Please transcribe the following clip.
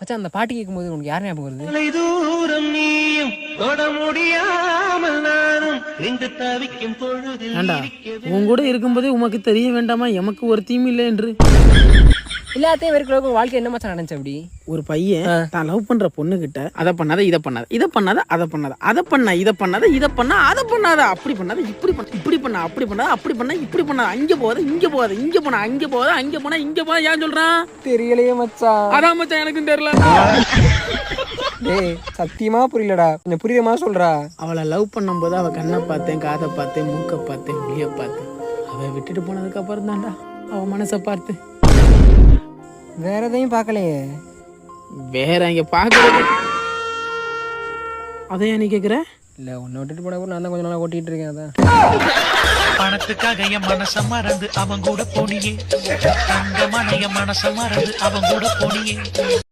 மச்சான் அந்த பாட்டு கேட்கும்போது உனக்கு யார் ஞாபகம் வருது? தூரம் நீயும் தொட முடியாமல் நானும் நின்று தவிக்கும் பொழுது ஏண்டா உன் கூட இருக்கும்போதே உமக்கு தெரிய வேண்டாமா எமக்கு ஒரு தீம் இல்லை என்று? எல்லாத்தையும் வெறுக்கிறவங்க வாழ்க்கை என்ன மச்சான் நடந்துச்சு அப்படி? ஒரு பையன் தான் லவ் பண்ற பொண்ணு கிட்ட அதை பண்ணாத இதை பண்ணாத, இதை பண்ணாத அதை பண்ணாத, அதை பண்ண இதை பண்ணாத, இதை பண்ணா அதை பண்ணாத, அப்படி பண்ணாத இப்படி பண்ண, இப்படி பண்ண அப்படி பண்ணாத, அப்படி பண்ண இப்படி பண்ணாத, அங்க போகாத இங்க போகாத, இங்க போனா அங்க போகாத, அங்க போனா இங்க போனா ஏன் சொல்றான் தெரியலையே மச்சான். அதான் மச்சான் எனக்கும் தெரியல. டேய் சத்தியமா புரியலடா, கொஞ்சம் புரியுற மாதிரி சொல்றா. அவளை லவ் பண்ணும்போது அவ கண்ணை பார்த்தேன், காதை பார்த்தேன், மூக்கை பார்த்தேன், முடிய பார்த்தேன். அவ விட்டுட்டு போனதுக்கு அப்புறம் தான்டா அவ மனசை பார்த்து. வேற எதையும் பார்க்கலையே. வேற இங்க பாக்குறது அதையா நீ கேக்குற? இல்ல உன்னை விட்டுட்டு போன நான் தான் கொஞ்ச நாளா ஓட்டிட்டு இருக்கேன். அதான் பணத்துக்காக என் மனச மறந்து அவன் கூட போனியே, தங்க மனைய மனச மறந்து அவன் கூட போனியே.